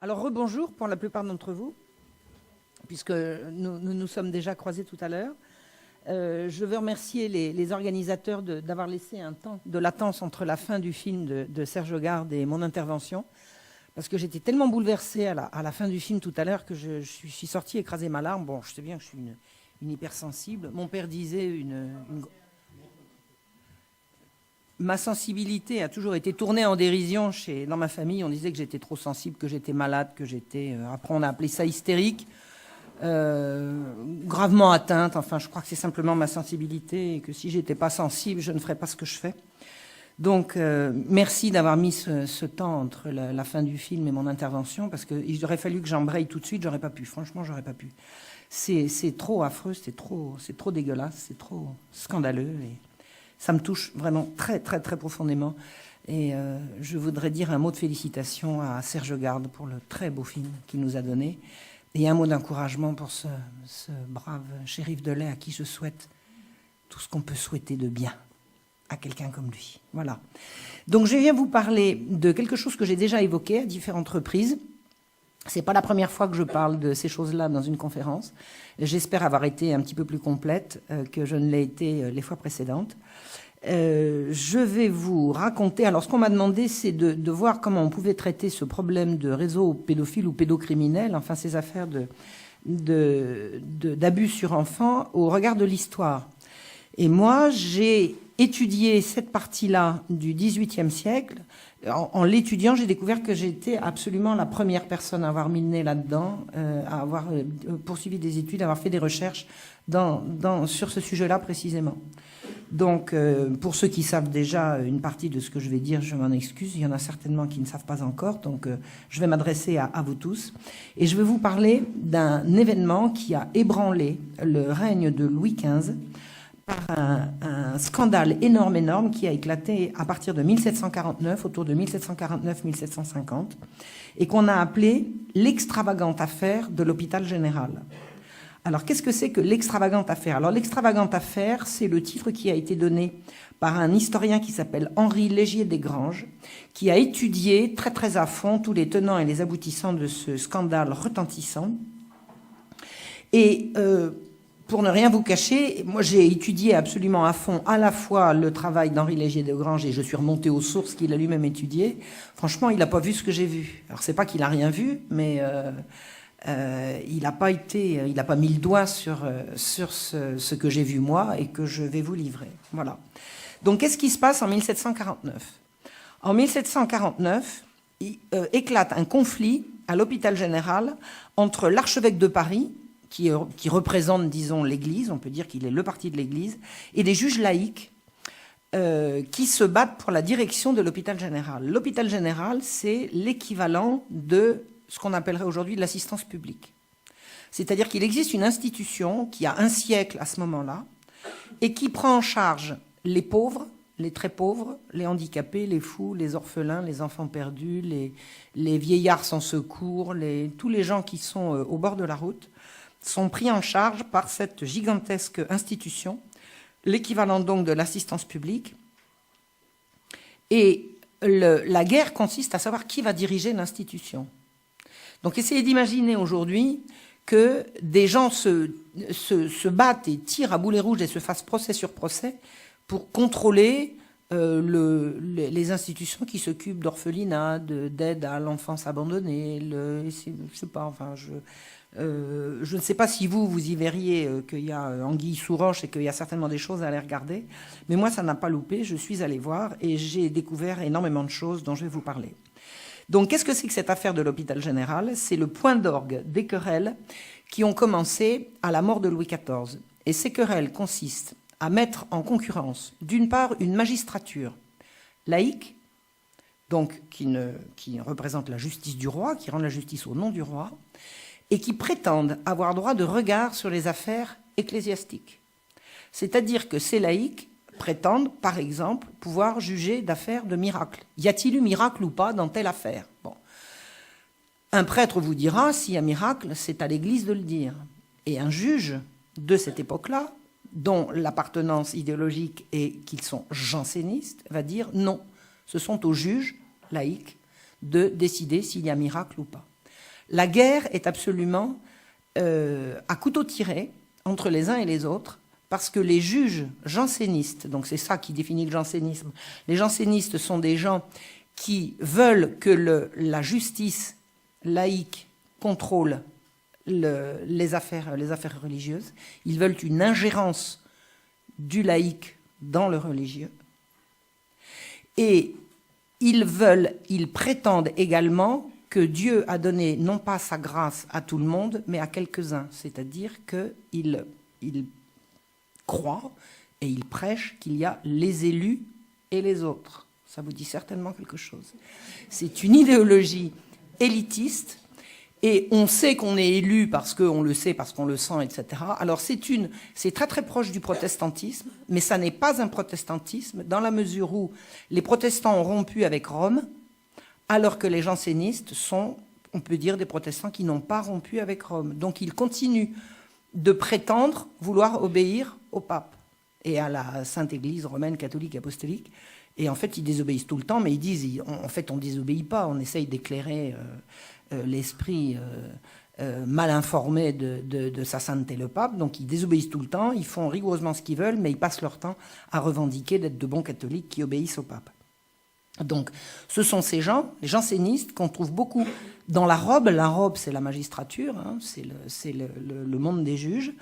Alors rebonjour pour la plupart d'entre vous, puisque nous sommes déjà croisés tout à l'heure. Je veux remercier les organisateurs d'avoir laissé un temps de latence entre la fin du film de Serge Garde et mon intervention, parce que j'étais tellement bouleversée à la fin du film tout à l'heure que je suis sortie écraser ma larme. Bon, je sais bien que je suis une hypersensible. Mon père disait ma sensibilité a toujours été tournée en dérision dans ma famille. On disait que j'étais trop sensible, que j'étais malade, que j'étais... après, on a appelé ça hystérique, gravement atteinte. Enfin, je crois que c'est simplement ma sensibilité et que si j'étais pas sensible, je ne ferais pas ce que je fais. Donc, merci d'avoir mis ce temps entre la fin du film et mon intervention, parce qu'il aurait fallu que j'embraye tout de suite. J'aurais pas pu. Franchement, j'aurais pas pu. C'est trop affreux, c'est trop dégueulasse, c'est trop scandaleux et... Ça me touche vraiment très, très, très profondément. Et je voudrais dire un mot de félicitation à Serge Garde pour le très beau film qu'il nous a donné. Et un mot d'encouragement pour ce brave shérif de lait à qui je souhaite tout ce qu'on peut souhaiter de bien à quelqu'un comme lui. Voilà. Donc je viens vous parler de quelque chose que j'ai déjà évoqué à différentes reprises. C'est pas la première fois que je parle de ces choses-là dans une conférence. J'espère avoir été un petit peu plus complète que je ne l'ai été les fois précédentes. Je vais vous raconter... Alors, ce qu'on m'a demandé, c'est de voir comment on pouvait traiter ce problème de réseau pédophile ou pédocriminel, enfin ces affaires d'abus sur enfants, au regard de l'histoire. Et moi, j'ai étudié cette partie-là du XVIIIe siècle. En l'étudiant, j'ai découvert que j'étais absolument la première personne à avoir mis le nez là-dedans, à avoir poursuivi des études, à avoir fait des recherches sur ce sujet-là précisément. Donc, pour ceux qui savent déjà une partie de ce que je vais dire, je m'en excuse. Il y en a certainement qui ne savent pas encore. Donc, je vais m'adresser à vous tous. Et je vais vous parler d'un événement qui a ébranlé le règne de Louis XV par un scandale énorme qui a éclaté à partir de 1749, autour de 1749-1750, et qu'on a appelé l'extravagante affaire de l'hôpital général. Alors, qu'est-ce que c'est que l'extravagante affaire? Alors, l'extravagante affaire, c'est le titre qui a été donné par un historien qui s'appelle Henri Légier-Desgranges, qui a étudié très très à fond tous les tenants et les aboutissants de ce scandale retentissant. Et pour ne rien vous cacher, moi j'ai étudié absolument à fond à la fois le travail d'Henri Légier-Desgranges et je suis remontée aux sources qu'il a lui-même étudiées. Franchement, il n'a pas vu ce que j'ai vu. Alors, c'est pas qu'il n'a rien vu, mais... il n'a pas mis le doigt sur ce que j'ai vu moi et que je vais vous livrer. Voilà. Donc, qu'est-ce qui se passe en 1749? En 1749, éclate un conflit à l'hôpital général entre l'archevêque de Paris, qui représente, disons, l'Église, on peut dire qu'il est le parti de l'Église, et des juges laïcs qui se battent pour la direction de l'hôpital général. L'hôpital général, c'est l'équivalent de ce qu'on appellerait aujourd'hui de l'assistance publique. C'est-à-dire qu'il existe une institution qui a un siècle à ce moment-là et qui prend en charge les pauvres, les très pauvres, les handicapés, les fous, les orphelins, les enfants perdus, les vieillards sans secours, tous les gens qui sont au bord de la route sont pris en charge par cette gigantesque institution, l'équivalent donc de l'assistance publique. Et la guerre consiste à savoir qui va diriger l'institution. Donc essayez d'imaginer aujourd'hui que des gens se battent et tirent à boulets rouges et se fassent procès sur procès pour contrôler les institutions qui s'occupent d'orphelinat, d'aide à l'enfance abandonnée, je sais pas, enfin je ne sais pas si vous y verriez qu'il y a anguille sous roche et qu'il y a certainement des choses à aller regarder, mais moi ça n'a pas loupé, je suis allée voir et j'ai découvert énormément de choses dont je vais vous parler. Donc, qu'est-ce que c'est que cette affaire de l'hôpital général? C'est le point d'orgue des querelles qui ont commencé à la mort de Louis XIV. Et ces querelles consistent à mettre en concurrence, d'une part, une magistrature laïque, donc qui représente la justice du roi, qui rend la justice au nom du roi, et qui prétendent avoir droit de regard sur les affaires ecclésiastiques. C'est-à-dire que ces laïcs prétendent, par exemple, pouvoir juger d'affaires de miracles. Y a-t-il eu miracle ou pas dans telle affaire? Bon. Un prêtre vous dira, s'il y a miracle, c'est à l'Église de le dire. Et un juge de cette époque-là, dont l'appartenance idéologique est qu'ils sont jansénistes, va dire non. Ce sont aux juges laïcs de décider s'il y a miracle ou pas. La guerre est absolument à couteau tiré entre les uns et les autres, parce que les juges jansénistes, donc c'est ça qui définit le jansénisme, les jansénistes sont des gens qui veulent que la justice laïque contrôle les affaires religieuses. Ils veulent une ingérence du laïque dans le religieux. Et ils prétendent également que Dieu a donné non pas sa grâce à tout le monde, mais à quelques-uns. C'est-à-dire qu'ils croient et ils prêchent qu'il y a les élus et les autres. Ça vous dit certainement quelque chose. C'est une idéologie élitiste. Et on sait qu'on est élu parce qu'on le sait, parce qu'on le sent, etc. Alors c'est très très proche du protestantisme, mais ça n'est pas un protestantisme dans la mesure où les protestants ont rompu avec Rome, alors que les jansénistes sont, on peut dire, des protestants qui n'ont pas rompu avec Rome. Donc ils continuent de prétendre vouloir obéir au pape et à la Sainte Église romaine, catholique, apostolique. Et en fait, ils désobéissent tout le temps, mais ils disent, en fait, on ne désobéit pas, on essaye d'éclairer l'esprit mal informé de sa sainteté le pape, donc ils désobéissent tout le temps, ils font rigoureusement ce qu'ils veulent, mais ils passent leur temps à revendiquer d'être de bons catholiques qui obéissent au pape. Donc ce sont ces gens, les jansénistes, qu'on trouve beaucoup dans la robe. La robe, c'est la magistrature, hein, c'est le monde des juges.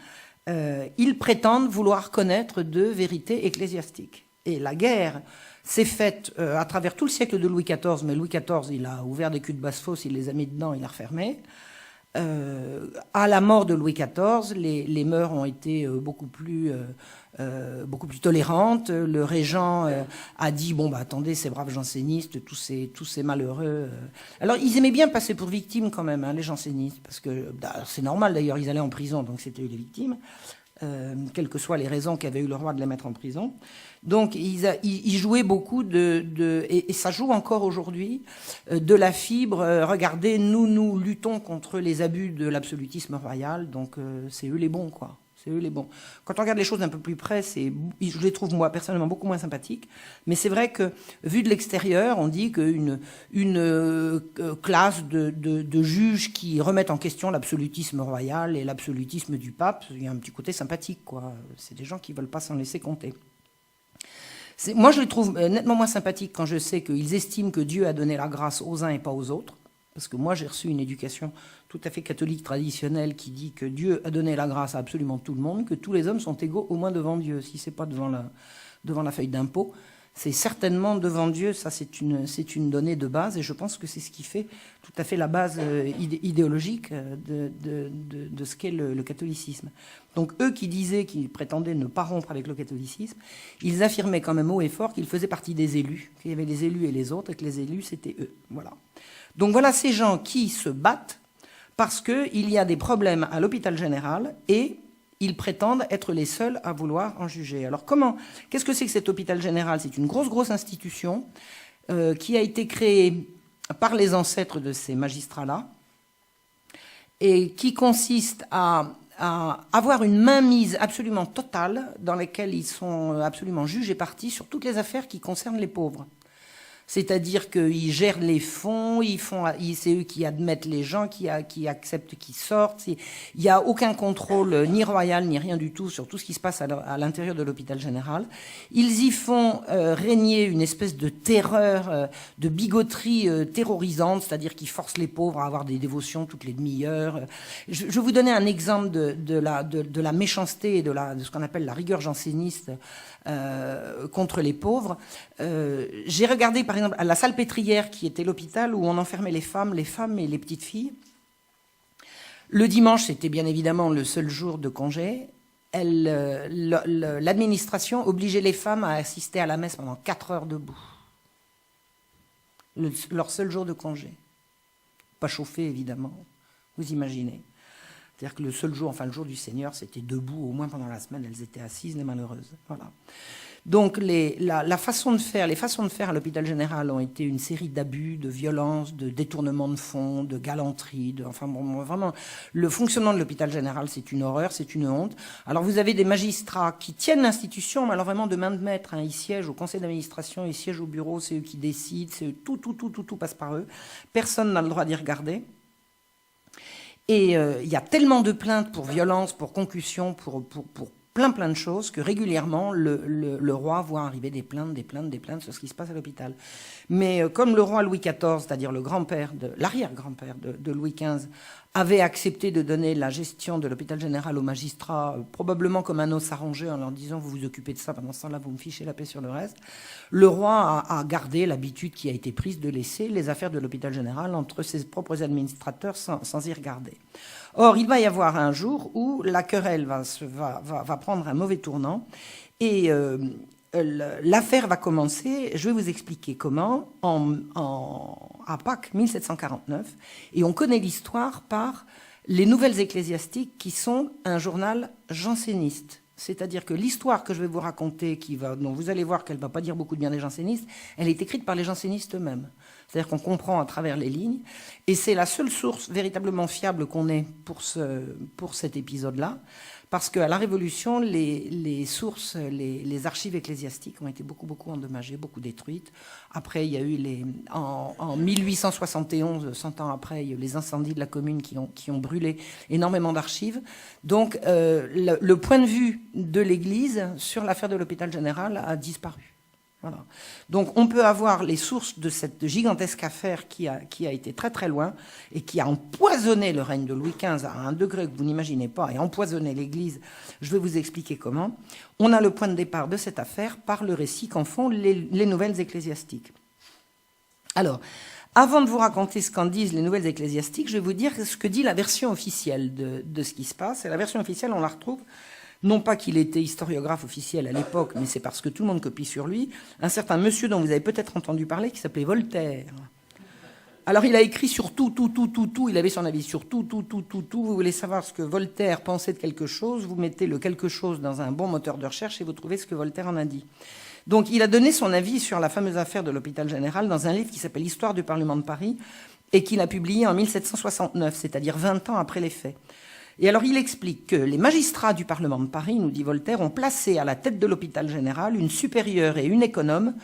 Ils prétendent vouloir connaître de vérités ecclésiastiques. Et la guerre s'est faite à travers tout le siècle de Louis XIV, mais Louis XIV, il a ouvert des culs de basse-fosse, il les a mis dedans, il a refermé. À la mort de Louis XIV, les mœurs ont été beaucoup plus tolérantes. Le régent a dit, bon, bah, attendez, ces braves jansénistes, tous ces malheureux. Alors, ils aimaient bien passer pour victimes quand même, hein, les jansénistes, parce que c'est normal d'ailleurs, ils allaient en prison, donc c'était eux les victimes. Quelles que soient les raisons qu'avait eu le roi de les mettre en prison. Donc ils jouaient beaucoup et ça joue encore aujourd'hui, de la fibre. Regardez, nous luttons contre les abus de l'absolutisme royal, donc c'est eux les bons, quoi. C'est eux les bons. Quand on regarde les choses d'un peu plus près, je les trouve, moi, personnellement, beaucoup moins sympathiques. Mais c'est vrai que, vu de l'extérieur, on dit qu'une classe de juges qui remettent en question l'absolutisme royal et l'absolutisme du pape, il y a un petit côté sympathique, quoi. C'est des gens qui ne veulent pas s'en laisser compter. Moi, je les trouve nettement moins sympathiques quand je sais qu'ils estiment que Dieu a donné la grâce aux uns et pas aux autres. Parce que moi, j'ai reçu une éducation tout à fait catholique traditionnelle qui dit que Dieu a donné la grâce à absolument tout le monde, que tous les hommes sont égaux au moins devant Dieu. Si ce n'est pas devant la feuille d'impôt, c'est certainement devant Dieu. Ça, c'est une donnée de base. Et je pense que c'est ce qui fait tout à fait la base idéologique de ce qu'est le catholicisme. Donc eux qui prétendaient ne pas rompre avec le catholicisme, ils affirmaient quand même haut et fort qu'ils faisaient partie des élus, qu'il y avait les élus et les autres, et que les élus, c'était eux. Voilà. Donc voilà ces gens qui se battent parce qu'il y a des problèmes à l'hôpital général et ils prétendent être les seuls à vouloir en juger. Alors qu'est-ce que c'est que cet hôpital général? C'est une grosse institution qui a été créée par les ancêtres de ces magistrats-là et qui consiste à avoir une mainmise absolument totale dans laquelle ils sont absolument juges et partis sur toutes les affaires qui concernent les pauvres. C'est-à-dire qu'ils gèrent les fonds, c'est eux qui admettent les gens, qui acceptent qu'ils sortent. Il n'y a aucun contrôle, ni royal, ni rien du tout, sur tout ce qui se passe à l'intérieur de l'hôpital général. Ils y font régner une espèce de terreur, de bigoterie terrorisante, c'est-à-dire qu'ils forcent les pauvres à avoir des dévotions toutes les demi-heures. Je vais vous donner un exemple de la méchanceté et de ce qu'on appelle la rigueur janséniste contre les pauvres. J'ai regardé par exemple à la Salpêtrière qui était l'hôpital où on enfermait les femmes et les petites filles. Le dimanche, c'était bien évidemment le seul jour de congé. L'administration obligeait les femmes à assister à la messe pendant 4 heures debout. Leur seul jour de congé. Pas chauffé évidemment, vous imaginez. C'est-à-dire que le seul jour, enfin le jour du Seigneur, c'était debout, au moins pendant la semaine, elles étaient assises, les malheureuses. Voilà. Donc les façons de faire à l'hôpital général ont été une série d'abus, de violences, de détournements de fonds, de galanteries, enfin bon, vraiment, le fonctionnement de l'hôpital général, c'est une horreur, c'est une honte. Alors vous avez des magistrats qui tiennent l'institution, mais alors vraiment de main de maître, hein, ils siègent au conseil d'administration, ils siègent au bureau, c'est eux qui décident, tout passe par eux. Personne n'a le droit d'y regarder. Et il y a tellement de plaintes pour violence, pour concussion, pour plein de choses, que régulièrement, le roi voit arriver des plaintes sur ce qui se passe à l'hôpital. Mais comme le roi Louis XIV, c'est-à-dire le grand-père, l'arrière-grand-père de Louis XV, avait accepté de donner la gestion de l'hôpital général aux magistrats, probablement comme un os à ronger, en leur disant « vous vous occupez de ça, pendant ce temps-là, vous me fichez la paix sur le reste », le roi a gardé l'habitude qui a été prise de laisser les affaires de l'hôpital général entre ses propres administrateurs sans y regarder. Or, il va y avoir un jour où la querelle va prendre un mauvais tournant et l'affaire va commencer, je vais vous expliquer comment, à Pâques 1749, et on connaît l'histoire par les Nouvelles Ecclésiastiques qui sont un journal janséniste. C'est-à-dire que l'histoire que je vais vous raconter, dont vous allez voir qu'elle ne va pas dire beaucoup de bien des jansénistes, elle est écrite par les jansénistes eux-mêmes. C'est-à-dire qu'on comprend à travers les lignes, et c'est la seule source véritablement fiable qu'on ait pour cet épisode-là, parce qu'à la Révolution, les sources, les archives ecclésiastiques ont été beaucoup endommagées, beaucoup détruites. Après, il y a eu en 1871, 100 ans après, il y a eu les incendies de la Commune qui ont brûlé énormément d'archives. Donc, le point de vue de l'Église sur l'affaire de l'hôpital général a disparu. Voilà. Donc on peut avoir les sources de cette gigantesque affaire qui a été très loin et qui a empoisonné le règne de Louis XV à un degré que vous n'imaginez pas et empoisonné l'Église. Je vais vous expliquer comment. On a le point de départ de cette affaire par le récit qu'en font les Nouvelles Ecclésiastiques. Alors, avant de vous raconter ce qu'en disent les Nouvelles Ecclésiastiques, je vais vous dire ce que dit la version officielle de ce qui se passe. Et la version officielle, on la retrouve. Non pas qu'il était historiographe officiel à l'époque, mais c'est parce que tout le monde copie sur lui, un certain monsieur dont vous avez peut-être entendu parler, qui s'appelait Voltaire. Alors il a écrit sur tout, il avait son avis sur tout. Vous voulez savoir ce que Voltaire pensait de quelque chose, vous mettez le quelque chose dans un bon moteur de recherche et vous trouvez ce que Voltaire en a dit. Donc il a donné son avis sur la fameuse affaire de l'hôpital général dans un livre qui s'appelle Histoire du Parlement de Paris et qu'il a publié en 1769, c'est-à-dire 20 ans après les faits. Et alors il explique que les magistrats du Parlement de Paris, nous dit Voltaire, ont placé à la tête de l'hôpital général une supérieure et une économe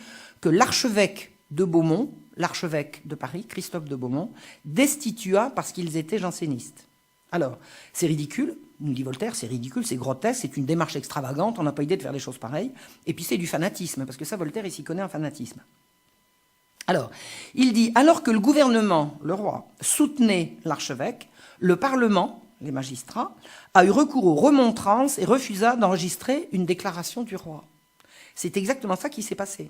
que l'archevêque de Beaumont, l'archevêque de Paris, Christophe de Beaumont, destitua parce qu'ils étaient jansénistes. Alors, c'est ridicule, nous dit Voltaire, c'est ridicule, c'est grotesque, c'est une démarche extravagante, on n'a pas idée de faire des choses pareilles, et puis c'est du fanatisme, parce que ça, Voltaire, il s'y connaît en fanatisme. Alors, il dit, alors que le gouvernement, le roi, soutenait l'archevêque, le Parlement, les magistrats, a eu recours aux remontrances et refusa d'enregistrer une déclaration du roi. C'est exactement ça qui s'est passé.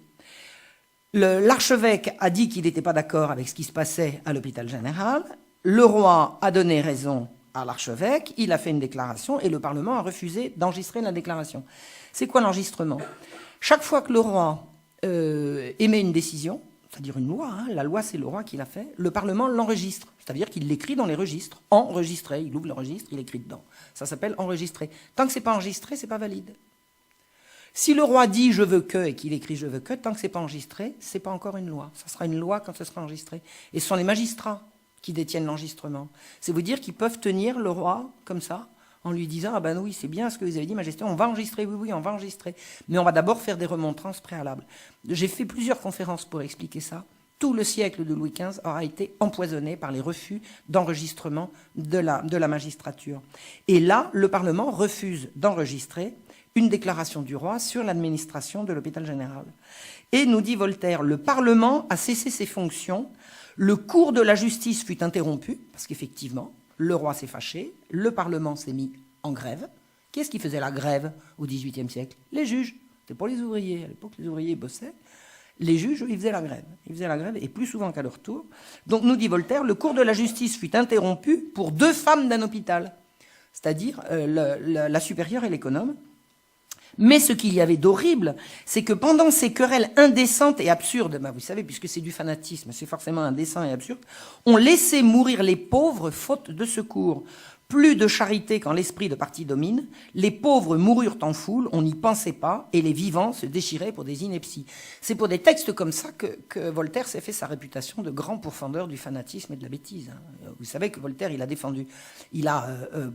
L'archevêque a dit qu'il n'était pas d'accord avec ce qui se passait à l'hôpital général. Le roi a donné raison à l'archevêque, il a fait une déclaration et le Parlement a refusé d'enregistrer la déclaration. C'est quoi l'enregistrement? Chaque fois que le roi émet une décision, c'est-à-dire une loi, la loi c'est le roi qui l'a fait, le Parlement l'enregistre, c'est-à-dire qu'il l'écrit dans les registres, enregistré, il ouvre le registre, il écrit dedans. Ça s'appelle enregistré. Tant que c'est pas enregistré, c'est pas valide. Si le roi dit « je veux que » et qu'il écrit « je veux que », tant que c'est pas enregistré, c'est pas encore une loi. Ça sera une loi quand ce sera enregistré. Et ce sont les magistrats qui détiennent l'enregistrement. C'est vous dire qu'ils peuvent tenir le roi comme ça, en lui disant « ah ben oui, c'est bien ce que vous avez dit, Majesté, on va enregistrer, oui, on va enregistrer. Mais on va d'abord faire des remontrances préalables. » J'ai fait plusieurs conférences pour expliquer ça. Tout le siècle de Louis XV aura été empoisonné par les refus d'enregistrement de la magistrature. Et là, le Parlement refuse d'enregistrer une déclaration du roi sur l'administration de l'hôpital général. Et nous dit Voltaire, le Parlement a cessé ses fonctions, le cours de la justice fut interrompu, parce qu'effectivement, le roi s'est fâché, le Parlement s'est mis en grève. Qui est-ce qui faisait la grève au XVIIIe siècle? Les juges. C'était pour les ouvriers. À l'époque, les ouvriers bossaient. Les juges, ils faisaient la grève. Ils faisaient la grève, et plus souvent qu'à leur tour. Donc, nous dit Voltaire, le cours de la justice fut interrompu pour 2 femmes d'un hôpital, c'est-à-dire la supérieure et l'économe. Mais ce qu'il y avait d'horrible, c'est que pendant ces querelles indécentes et absurdes, vous savez, puisque c'est du fanatisme, c'est forcément indécent et absurde, on laissait mourir les pauvres faute de secours. Plus de charité quand l'esprit de parti domine, les pauvres moururent en foule, on n'y pensait pas, et les vivants se déchiraient pour des inepties. C'est pour des textes comme ça que Voltaire s'est fait sa réputation de grand pourfendeur du fanatisme et de la bêtise. Vous savez que Voltaire, il a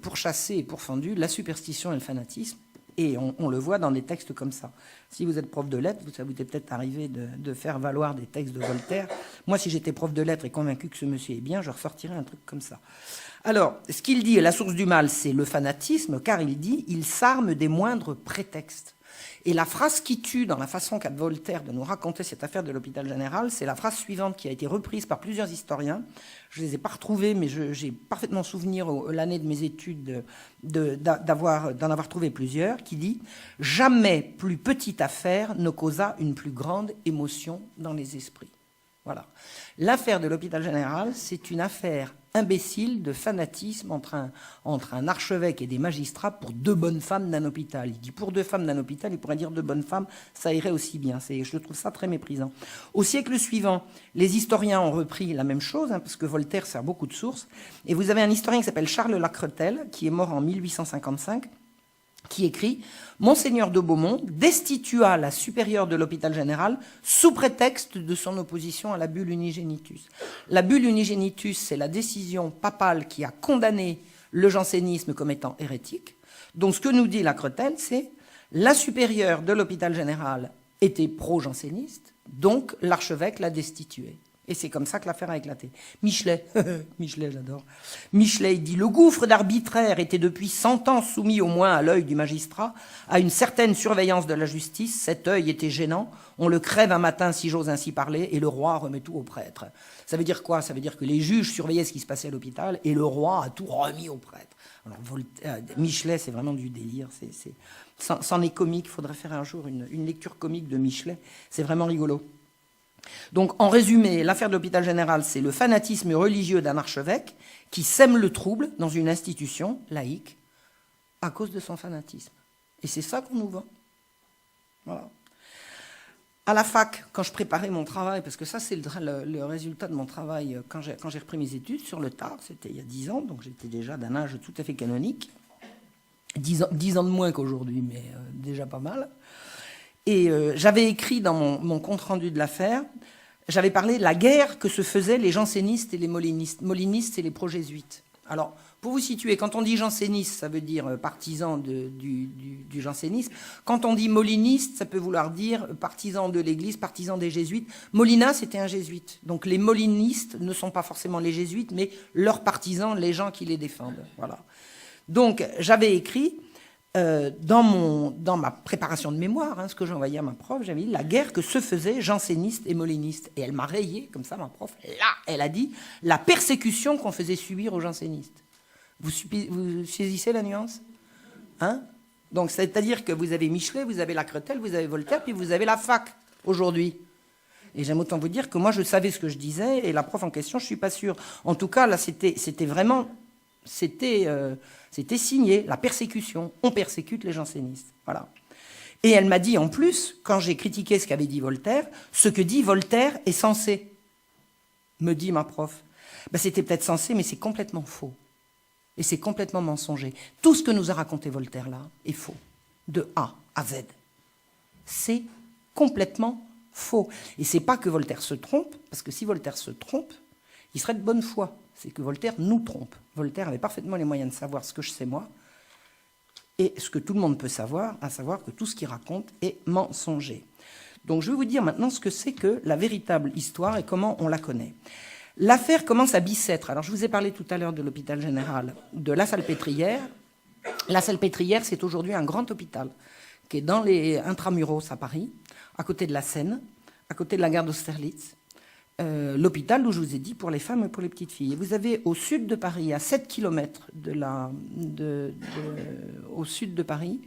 pourchassé et pourfendu la superstition et le fanatisme. Et on le voit dans des textes comme ça. Si vous êtes prof de lettres, ça vous est peut-être arrivé de faire valoir des textes de Voltaire. Moi, si j'étais prof de lettres et convaincu que ce monsieur est bien, je ressortirais un truc comme ça. Alors, ce qu'il dit, la source du mal, c'est le fanatisme, car il dit « il s'arme des moindres prétextes ». Et la phrase qui tue dans la façon qu'a Voltaire de nous raconter cette affaire de l'hôpital général, c'est la phrase suivante qui a été reprise par plusieurs historiens. Je ne les ai pas retrouvés, mais j'ai parfaitement souvenir l'année de mes études d'en avoir trouvé plusieurs, qui dit « Jamais plus petite affaire ne causa une plus grande émotion dans les esprits ». Voilà. L'affaire de l'hôpital général, c'est une affaire imbécile de fanatisme entre un archevêque et des magistrats pour deux bonnes femmes d'un hôpital. Il dit pour deux femmes d'un hôpital, il pourrait dire deux bonnes femmes, ça irait aussi bien. Je trouve ça très méprisant. Au siècle suivant, les historiens ont repris la même chose, parce que Voltaire sert beaucoup de sources. Et vous avez un historien qui s'appelle Charles Lacretelle, qui est mort en 1855, qui écrit « Monseigneur de Beaumont destitua la supérieure de l'hôpital général sous prétexte de son opposition à la bulle unigenitus ». La bulle unigenitus, c'est la décision papale qui a condamné le jansénisme comme étant hérétique. Donc ce que nous dit Lacretelle, c'est « La supérieure de l'hôpital général était pro-janséniste, donc l'archevêque l'a destituée ». Et c'est comme ça que l'affaire a éclaté. Michelet, Michelet, j'adore. Michelet, il dit « Le gouffre d'arbitraire était depuis 100 ans soumis au moins à l'œil du magistrat, à une certaine surveillance de la justice. Cet œil était gênant. On le crève un matin, si j'ose ainsi parler, et le roi remet tout au prêtre. » Ça veut dire quoi? Ça veut dire que les juges surveillaient ce qui se passait à l'hôpital, et le roi a tout remis au prêtre. Alors, Michelet, c'est vraiment du délire. C'en est comique. Il faudrait faire un jour une lecture comique de Michelet. C'est vraiment rigolo. Donc, en résumé, l'affaire de l'hôpital général, c'est le fanatisme religieux d'un archevêque qui sème le trouble dans une institution laïque à cause de son fanatisme. Et c'est ça qu'on nous vend. Voilà. À la fac, quand je préparais mon travail, parce que ça, c'est le résultat de mon travail quand j'ai repris mes études sur le tard, c'était il y a 10 ans, donc j'étais déjà d'un âge tout à fait canonique. 10 ans de moins qu'aujourd'hui, mais déjà pas mal. Et j'avais écrit dans mon compte-rendu de l'affaire, j'avais parlé de la guerre que se faisaient les jansénistes et les molinistes. Molinistes, c'est les pro-jésuites. Alors, pour vous situer, quand on dit janséniste, ça veut dire partisan du jansénisme. Quand on dit moliniste, ça peut vouloir dire partisan de l'Église, partisan des jésuites. Molinas, c'était un jésuite. Donc les molinistes ne sont pas forcément les jésuites, mais leurs partisans, les gens qui les défendent. Voilà. Donc, j'avais écrit... dans ma préparation de mémoire, ce que j'ai envoyé à ma prof, j'avais dit la guerre que se faisaient jansénistes et molinistes. Et elle m'a rayé, comme ça, ma prof. Là, elle a dit la persécution qu'on faisait subir aux jansénistes. Vous saisissez la nuance? Donc, c'est-à-dire que vous avez Michelet, vous avez Lacretelle, vous avez Voltaire, puis vous avez la fac, aujourd'hui. Et j'aime autant vous dire que moi, je savais ce que je disais, et la prof en question, je ne suis pas sûre. En tout cas, là, c'était vraiment... C'était signé, la persécution. On persécute les jansénistes. Voilà. Et elle m'a dit en plus, quand j'ai critiqué ce qu'avait dit Voltaire, ce que dit Voltaire est censé, me dit ma prof. C'était peut-être censé, mais c'est complètement faux. Et c'est complètement mensonger. Tout ce que nous a raconté Voltaire là est faux. De A à Z. C'est complètement faux. Et c'est pas que Voltaire se trompe, parce que si Voltaire se trompe, il serait de bonne foi. C'est que Voltaire nous trompe. Voltaire avait parfaitement les moyens de savoir ce que je sais moi et ce que tout le monde peut savoir, à savoir que tout ce qu'il raconte est mensonger. Donc je vais vous dire maintenant ce que c'est que la véritable histoire et comment on la connaît. L'affaire commence à Bicêtre. Alors je vous ai parlé tout à l'heure de l'hôpital général de La Salpêtrière. La Salpêtrière, c'est aujourd'hui un grand hôpital qui est dans les intramuros à Paris, à côté de la Seine, à côté de la gare d'Austerlitz. L'hôpital où je vous ai dit pour les femmes et pour les petites filles. Et vous avez au sud de Paris, à 7 km au sud de Paris,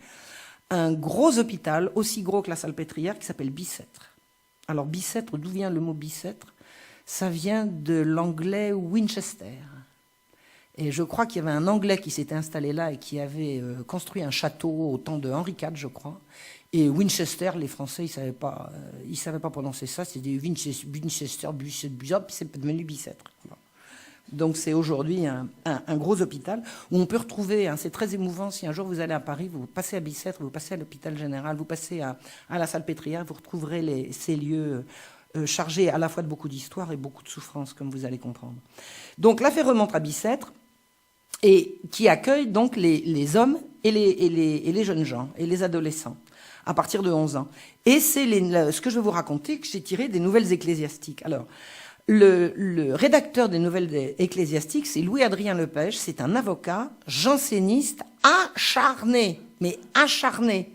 un gros hôpital, aussi gros que la Salpêtrière, qui s'appelle Bicêtre. Alors Bicêtre, d'où vient le mot Bicêtre? Ça vient de l'anglais Winchester. Et je crois qu'il y avait un Anglais qui s'était installé là et qui avait construit un château au temps de Henri IV, je crois. Et Winchester, les Français, ils ne savaient pas prononcer ça. C'était Winchester, puis c'est devenu Bicêtre. Donc c'est aujourd'hui un gros hôpital où on peut retrouver, c'est très émouvant, si un jour vous allez à Paris, vous passez à Bicêtre, vous passez à l'hôpital général, vous passez à la Salpêtrière, vous retrouverez ces lieux chargés à la fois de beaucoup d'histoire et beaucoup de souffrance, comme vous allez comprendre. Donc l'affaire remonte à Bicêtre. et qui accueille donc les hommes et les jeunes gens et les adolescents à partir de 11 ans. Et c'est ce que je vais vous raconter que j'ai tiré des Nouvelles Ecclésiastiques. Alors, le rédacteur des Nouvelles Ecclésiastiques, c'est Louis-Adrien Lepège, c'est un avocat janséniste acharné, mais acharné.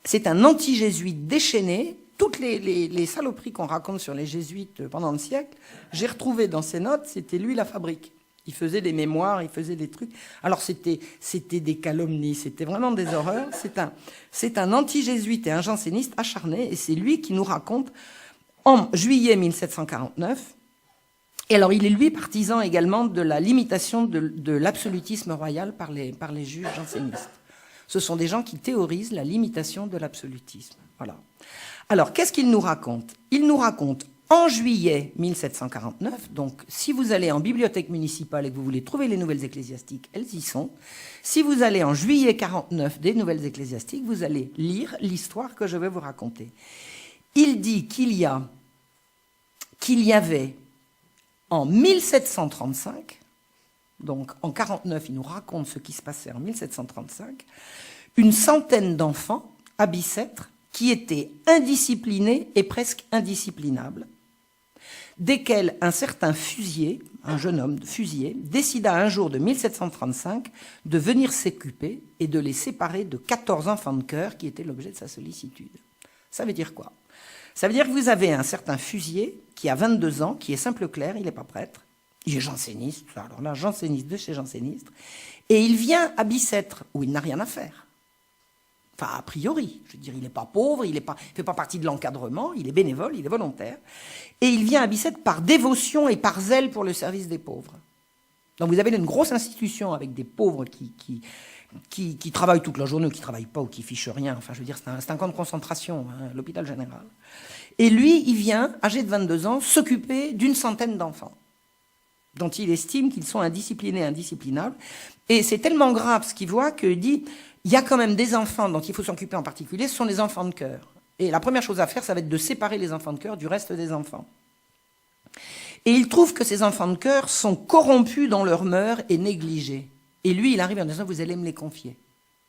C'est un anti-jésuite déchaîné. Toutes les saloperies qu'on raconte sur les jésuites pendant le siècle, j'ai retrouvé dans ses notes, c'était lui la fabrique. Il faisait des mémoires, il faisait des trucs. Alors c'était des calomnies, c'était vraiment des horreurs. C'est un anti-jésuite et un janséniste acharné, et c'est lui qui nous raconte en juillet 1749. Et alors il est lui partisan également de la limitation de l'absolutisme royal par les juges jansénistes. Ce sont des gens qui théorisent la limitation de l'absolutisme. Voilà. Alors qu'est-ce qu'il nous raconte? Il nous raconte en juillet 1749, donc si vous allez en bibliothèque municipale et que vous voulez trouver les Nouvelles Ecclésiastiques, elles y sont. Si vous allez en juillet 49 des Nouvelles Ecclésiastiques, vous allez lire l'histoire que je vais vous raconter. Il dit qu'il y avait en 1735, donc en 49, il nous raconte ce qui se passait en 1735, une centaine d'enfants à Bicêtre qui étaient indisciplinés et presque indisciplinables, desquels un certain Fusier, un jeune homme Fusier, décida un jour de 1735 de venir s'occuper et de les séparer de 14 enfants de chœur qui étaient l'objet de sa sollicitude. Ça veut dire quoi? Ça veut dire que vous avez un certain Fusier qui a 22 ans, qui est simple clerc, il n'est pas prêtre, il est janséniste, alors là, janséniste de chez janséniste, et il vient à Bicêtre, où il n'a rien à faire. Enfin, a priori, je veux dire, il n'est pas pauvre, il ne fait pas partie de l'encadrement, il est bénévole, il est volontaire, et il vient à Bicêtre par dévotion et par zèle pour le service des pauvres. Donc vous avez une grosse institution avec des pauvres qui travaillent toute la journée ou qui ne travaillent pas ou qui fichent rien. Enfin, je veux dire, c'est un camp de concentration, hein, l'hôpital général. Et lui, il vient, âgé de 22 ans, s'occuper d'une centaine d'enfants dont il estime qu'ils sont indisciplinés, indisciplinables. Et c'est tellement grave ce qu'il voit qu'il dit, il y a quand même des enfants dont il faut s'occuper en particulier, ce sont les enfants de chœur. Et la première chose à faire, ça va être de séparer les enfants de chœur du reste des enfants. Et il trouve que ces enfants de chœur sont corrompus dans leurs mœurs et négligés. Et lui, il arrive en disant, vous allez me les confier.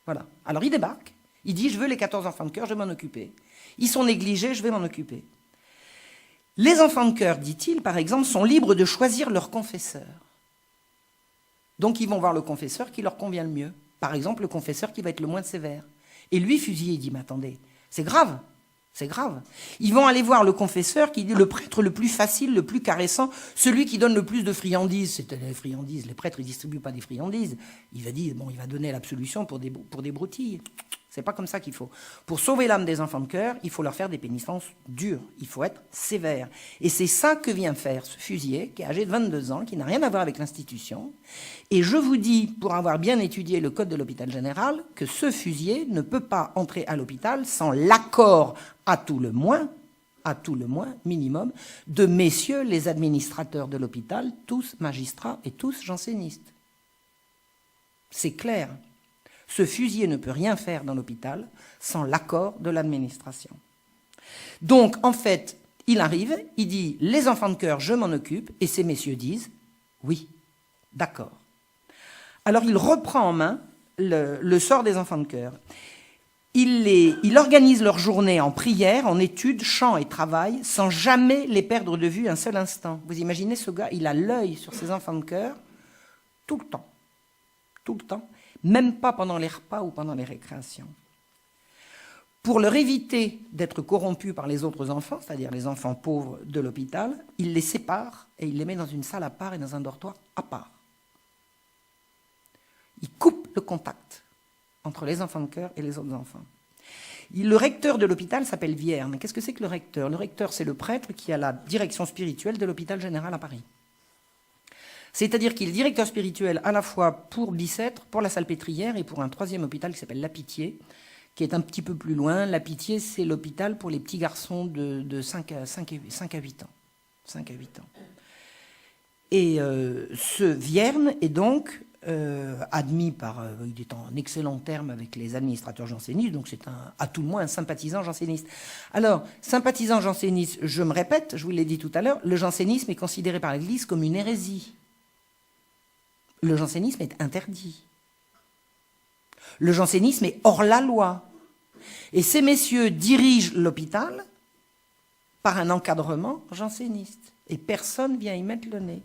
Voilà. Alors il débarque, il dit, je veux les 14 enfants de chœur, je vais m'en occuper. Ils sont négligés, je vais m'en occuper. Les enfants de chœur, dit-il, par exemple, sont libres de choisir leur confesseur. Donc ils vont voir le confesseur qui leur convient le mieux. Par exemple, le confesseur qui va être le moins sévère. Et lui, Fusier, il dit, mais attendez, c'est grave. C'est grave. Ils vont aller voir le confesseur qui dit le prêtre le plus facile, le plus caressant, celui qui donne le plus de friandises. C'est les friandises. Les prêtres, ils ne distribuent pas des friandises. Il va dire, bon, il va donner l'absolution pour des broutilles. C'est pas comme ça qu'il faut. Pour sauver l'âme des enfants de chœur, il faut leur faire des pénitences dures. Il faut être sévère. Et c'est ça que vient faire ce Fusier, qui est âgé de 22 ans, qui n'a rien à voir avec l'institution. Et je vous dis, pour avoir bien étudié le code de l'hôpital général, que ce Fusier ne peut pas entrer à l'hôpital sans l'accord, à tout le moins, minimum, de messieurs les administrateurs de l'hôpital, tous magistrats et tous jansénistes. C'est clair. Ce Fusier ne peut rien faire dans l'hôpital sans l'accord de l'administration. Donc, en fait, il arrive, il dit « Les enfants de chœur, je m'en occupe », et ces messieurs disent « Oui, d'accord ». Alors, il reprend en main le sort des enfants de chœur. Il organise leur journée en prière, en études, chant et travail, sans jamais les perdre de vue un seul instant. Vous imaginez ce gars, il a l'œil sur ses enfants de chœur tout le temps. Tout le temps. Même pas pendant les repas ou pendant les récréations. Pour leur éviter d'être corrompus par les autres enfants, c'est-à-dire les enfants pauvres de l'hôpital, il les sépare et il les met dans une salle à part et dans un dortoir à part. Il coupe le contact entre les enfants de chœur et les autres enfants. Le recteur de l'hôpital s'appelle Vierne. Qu'est-ce que c'est que le recteur? Le recteur, c'est le prêtre qui a la direction spirituelle de l'hôpital général à Paris. C'est-à-dire qu'il est directeur spirituel à la fois pour Bicêtre, pour la Salpêtrière et pour un troisième hôpital qui s'appelle La Pitié, qui est un petit peu plus loin. La Pitié, c'est l'hôpital pour les petits garçons de 5 à 8 ans. 5 à 8 ans. Et ce Vierne est donc admis par... il est en excellent terme avec les administrateurs jansénistes, donc c'est à tout le moins un sympathisant janséniste. Alors, sympathisant janséniste, je me répète, je vous l'ai dit tout à l'heure, le jansénisme est considéré par l'Église comme une hérésie. Le jansénisme est interdit. Le jansénisme est hors la loi. Et ces messieurs dirigent l'hôpital par un encadrement janséniste. Et personne vient y mettre le nez.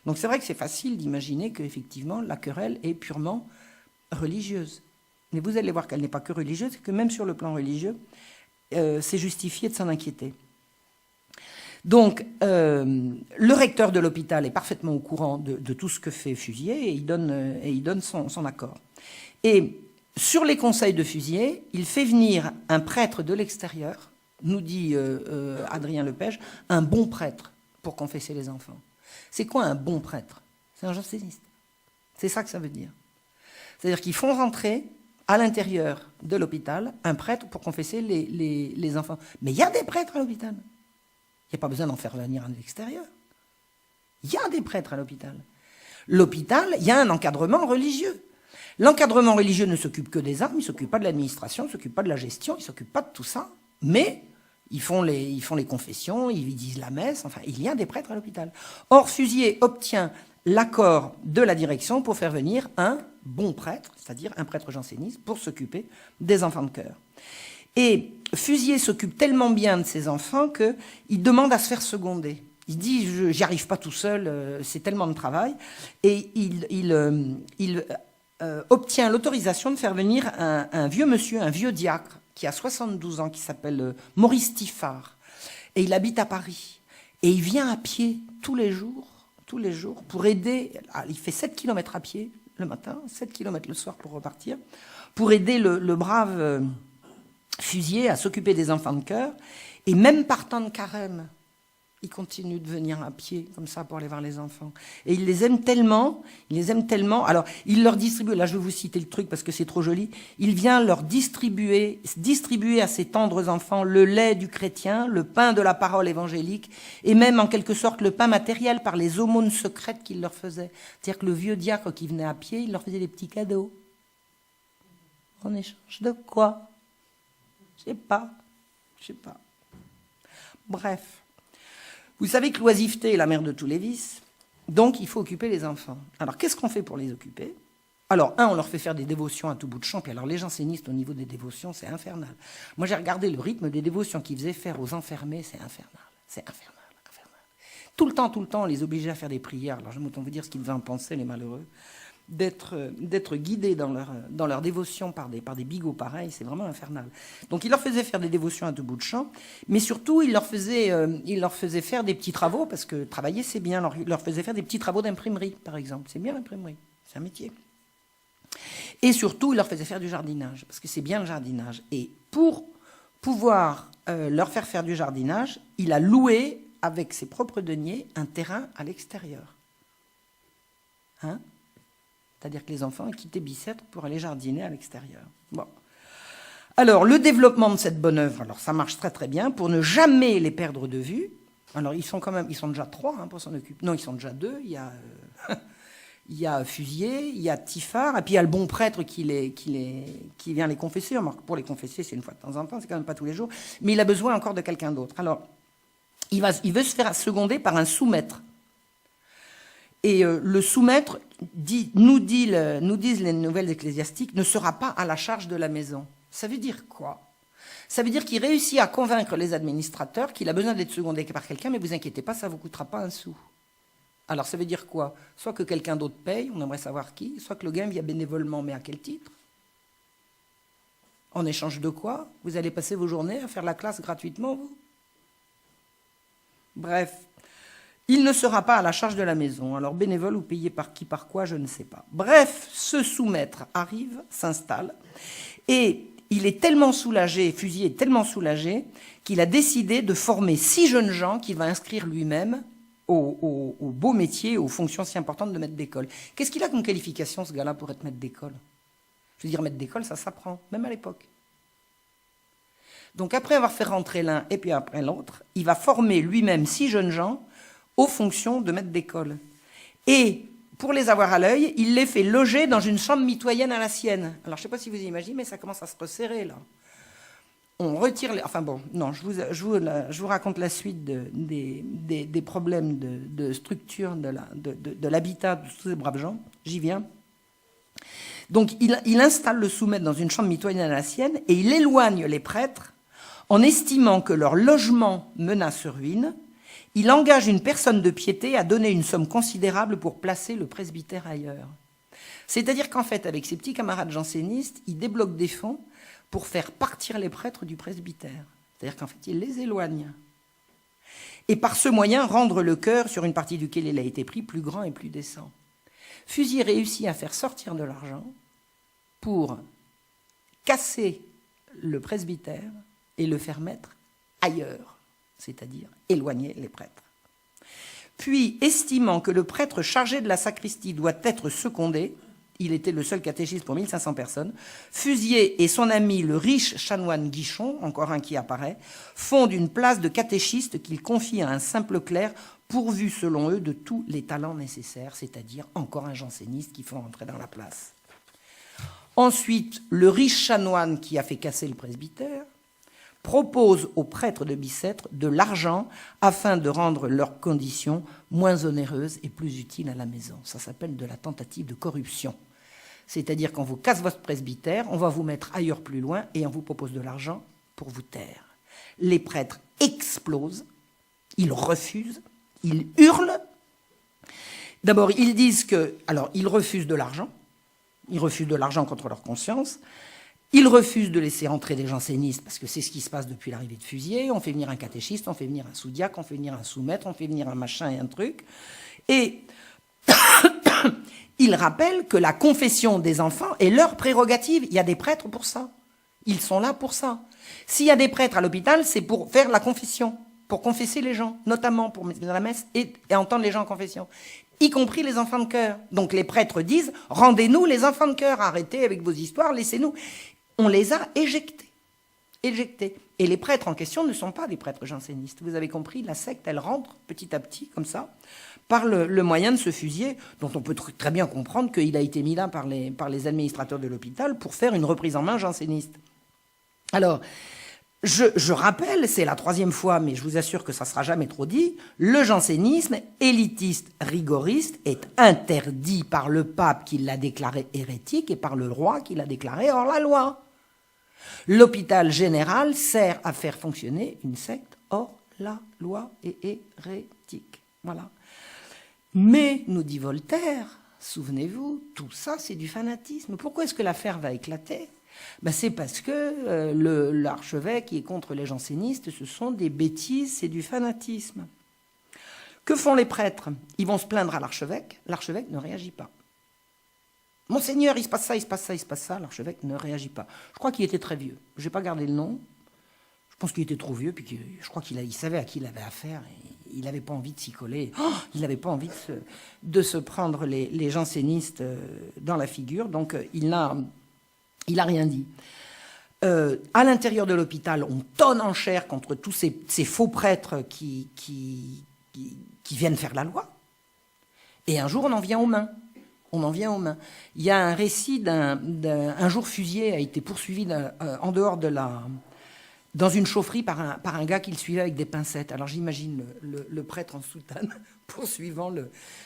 Donc c'est vrai que c'est facile d'imaginer qu'effectivement la querelle est purement religieuse. Mais vous allez voir qu'elle n'est pas que religieuse, et que même sur le plan religieux, c'est justifié de s'en inquiéter. Donc, le recteur de l'hôpital est parfaitement au courant de tout ce que fait Fusier et il donne son accord. Et sur les conseils de Fusier, il fait venir un prêtre de l'extérieur, nous dit Adrien Lepage, un bon prêtre pour confesser les enfants. C'est quoi un bon prêtre? C'est un janséniste. C'est ça que ça veut dire. C'est-à-dire qu'ils font rentrer à l'intérieur de l'hôpital un prêtre pour confesser les enfants. Mais il y a des prêtres à l'hôpital. Il n'y a pas besoin d'en faire venir à l'extérieur. Il y a des prêtres à l'hôpital. L'hôpital, il y a un encadrement religieux. L'encadrement religieux ne s'occupe que des armes, il ne s'occupe pas de l'administration, il ne s'occupe pas de la gestion, il ne s'occupe pas de tout ça. Mais ils font les confessions, ils disent la messe, enfin, il y a des prêtres à l'hôpital. Or, Fusier obtient l'accord de la direction pour faire venir un bon prêtre, c'est-à-dire un prêtre janséniste, pour s'occuper des enfants de chœur. Et Fusier s'occupe tellement bien de ses enfants qu'il demande à se faire seconder. Il dit, j'y arrive pas tout seul, c'est tellement de travail. Et il obtient l'autorisation de faire venir un vieux monsieur, un vieux diacre, qui a 72 ans, qui s'appelle Maurice Tiffard. Et il habite à Paris. Et il vient à pied tous les jours, pour aider. Il fait 7 km à pied le matin, 7 km le soir pour repartir, pour aider le brave Fusier à s'occuper des enfants de chœur. Et même partant de Carême, il continue de venir à pied, comme ça, pour aller voir les enfants. Et il les aime tellement. Alors, il leur distribue, là je vais vous citer le truc parce que c'est trop joli, il vient leur distribuer à ces tendres enfants le lait du chrétien, le pain de la parole évangélique, et même en quelque sorte le pain matériel par les aumônes secrètes qu'il leur faisait. C'est-à-dire que le vieux diacre qui venait à pied, il leur faisait des petits cadeaux. En échange de quoi? Je sais pas. Bref. Vous savez que l'oisiveté est la mère de tous les vices, donc il faut occuper les enfants. Alors, qu'est-ce qu'on fait pour les occuper? Alors, on leur fait faire des dévotions à tout bout de champ, puis alors les jansénistes, au niveau des dévotions, c'est infernal. Moi, j'ai regardé le rythme des dévotions qu'ils faisaient faire aux enfermés, c'est infernal. Tout le temps, on les obligeait à faire des prières. Alors, je m'entends vous dire ce qu'ils devaient en penser, les malheureux. D'être guidés dans leur dévotion par des bigots pareils, c'est vraiment infernal. Donc il leur faisait faire des dévotions à tout bout de champ, mais surtout il leur faisait faire des petits travaux, parce que travailler c'est bien, alors il leur faisait faire des petits travaux d'imprimerie, par exemple. C'est bien l'imprimerie, c'est un métier. Et surtout il leur faisait faire du jardinage, parce que c'est bien le jardinage. Et pour pouvoir leur faire du jardinage, il a loué, avec ses propres deniers, un terrain à l'extérieur. C'est-à-dire que les enfants quittaient Bicêtre pour aller jardiner à l'extérieur. Bon. Alors, le développement de cette bonne œuvre, alors ça marche très très bien, pour ne jamais les perdre de vue. Alors, ils sont déjà 3 pour s'en occuper. Non, ils sont déjà 2. Il y a Fusier, il y a Tiffard, et puis il y a le bon prêtre qui vient les confesser. Pour les confesser, c'est une fois de temps en temps, c'est quand même pas tous les jours. Mais il a besoin encore de quelqu'un d'autre. Alors, il veut se faire seconder par un sous-maître. Et le sous-maître, nous disent les nouvelles ecclésiastiques, ne sera pas à la charge de la maison. Ça veut dire quoi? Ça veut dire qu'il réussit à convaincre les administrateurs qu'il a besoin d'être secondé par quelqu'un, mais vous inquiétez pas, ça ne vous coûtera pas un sou. Alors ça veut dire quoi? Soit que quelqu'un d'autre paye, on aimerait savoir qui, soit que le gain vient bénévolement, mais à quel titre? En échange de quoi? Vous allez passer vos journées à faire la classe gratuitement, vous? Bref. Il ne sera pas à la charge de la maison. Alors, bénévole ou payé par qui, par quoi, je ne sais pas. Bref, ce sous-maître arrive, s'installe, et il est tellement soulagé, Fusier est tellement soulagé, qu'il a décidé de former 6 jeunes gens qu'il va inscrire lui-même au beau métier, aux fonctions si importantes de maître d'école. Qu'est-ce qu'il a comme qualification, ce gars-là, pour être maître d'école? Je veux dire, maître d'école, ça s'apprend, même à l'époque. Donc, après avoir fait rentrer l'un et puis après l'autre, il va former lui-même 6 jeunes gens aux fonctions de maître d'école. Et pour les avoir à l'œil, il les fait loger dans une chambre mitoyenne à la sienne. Alors, je ne sais pas si vous imaginez, mais ça commence à se resserrer, là. on retire les... Enfin bon, non, je vous raconte la suite des problèmes de structure de l'habitat de tous ces braves gens. J'y viens. Donc, il installe le sous-maître dans une chambre mitoyenne à la sienne et il éloigne les prêtres en estimant que leur logement menace ruine. Il engage une personne de piété à donner une somme considérable pour placer le presbytère ailleurs. C'est-à-dire qu'en fait, avec ses petits camarades jansénistes, il débloque des fonds pour faire partir les prêtres du presbytère. C'est-à-dire qu'en fait, il les éloigne. Et par ce moyen, rendre le chœur, sur une partie duquel il a été pris, plus grand et plus décent. Fusier réussit à faire sortir de l'argent pour casser le presbytère et le faire mettre ailleurs, c'est-à-dire éloigner les prêtres. Puis, estimant que le prêtre chargé de la sacristie doit être secondé, il était le seul catéchiste pour 1500 personnes, Fusier et son ami le riche chanoine Guichon, encore un qui apparaît, fondent une place de catéchiste qu'ils confient à un simple clerc pourvu, selon eux, de tous les talents nécessaires, c'est-à-dire encore un janséniste qu'il faut entrer dans la place. Ensuite, le riche chanoine qui a fait casser le presbytère propose aux prêtres de Bicêtre de l'argent afin de rendre leurs conditions moins onéreuses et plus utiles à la maison. Ça s'appelle de la tentative de corruption. C'est-à-dire qu'on vous casse votre presbytère, on va vous mettre ailleurs plus loin et on vous propose de l'argent pour vous taire. Les prêtres explosent, ils refusent, ils hurlent. D'abord, ils disent que... Alors, ils refusent de l'argent. Ils refusent de l'argent contre leur conscience. Ils refusent de laisser entrer des jansénistes, parce que c'est ce qui se passe depuis l'arrivée de Fusier. On fait venir un catéchiste, on fait venir un sous-diacre, on fait venir un sous-maître, on fait venir un machin et un truc. Et ils rappellent que la confession des enfants est leur prérogative. Il y a des prêtres pour ça. Ils sont là pour ça. S'il y a des prêtres à l'hôpital, c'est pour faire la confession, pour confesser les gens, notamment pour mettre dans la messe et entendre les gens en confession, y compris les enfants de chœur. Donc les prêtres disent « Rendez-nous les enfants de chœur, arrêtez avec vos histoires, laissez-nous ». On les a éjectés. Et les prêtres en question ne sont pas des prêtres jansénistes. Vous avez compris, la secte, elle rentre petit à petit, comme ça, par le moyen de ce Fusier, dont on peut très bien comprendre qu'il a été mis là par les administrateurs de l'hôpital pour faire une reprise en main janséniste. Alors, je rappelle, c'est la 3e fois, mais je vous assure que ça ne sera jamais trop dit, le jansénisme, élitiste, rigoriste, est interdit par le pape qui l'a déclaré hérétique et par le roi qui l'a déclaré hors la loi. L'hôpital général sert à faire fonctionner une secte hors la loi et hérétique. Voilà. Mais, nous dit Voltaire, souvenez-vous, tout ça c'est du fanatisme. Pourquoi est-ce que l'affaire va éclater ? Ben, c'est parce que l'archevêque qui est contre les jansénistes, ce sont des bêtises, c'est du fanatisme. Que font les prêtres ? Ils vont se plaindre à l'archevêque ne réagit pas. Monseigneur, il se passe ça, il se passe ça, il se passe ça, l'archevêque ne réagit pas. Je crois qu'il était très vieux, je n'ai pas gardé le nom, je pense qu'il était trop vieux, puis je crois qu'il savait à qui il avait affaire, et il n'avait pas envie de s'y coller, il n'avait pas envie de se prendre les jansénistes dans la figure, donc il n'a rien dit. À l'intérieur de l'hôpital, on tonne en chair contre tous ces faux prêtres qui viennent faire la loi. Et un jour, on en vient aux mains. Il y a un récit d'un jour Fusier a été poursuivi en dehors dans une chaufferie par un gars qui le suivait avec des pincettes. Alors j'imagine le prêtre en soutane poursuivant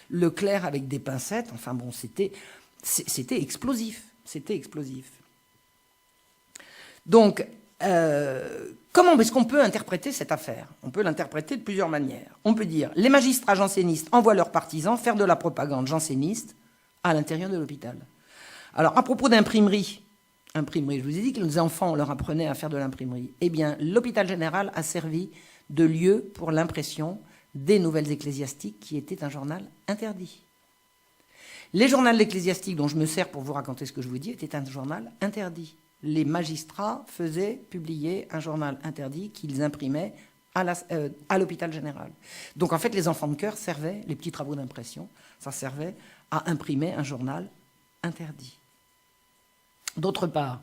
le clerc avec des pincettes. Enfin bon, c'était explosif. C'était explosif. Donc, comment est-ce qu'on peut interpréter cette affaire ? On peut l'interpréter de plusieurs manières. On peut dire, les magistrats jansénistes envoient leurs partisans faire de la propagande janséniste à l'intérieur de l'hôpital. Alors, à propos d'imprimerie, je vous ai dit que les enfants, on leur apprenait à faire de l'imprimerie. Eh bien, l'hôpital général a servi de lieu pour l'impression des nouvelles ecclésiastiques, qui était un journal interdit. Les journaux ecclésiastiques dont je me sers pour vous raconter ce que je vous dis étaient un journal interdit. Les magistrats faisaient publier un journal interdit qu'ils imprimaient à l'hôpital général. Donc en fait, les enfants de chœur servaient, les petits travaux d'impression, ça servait à imprimer un journal interdit. D'autre part,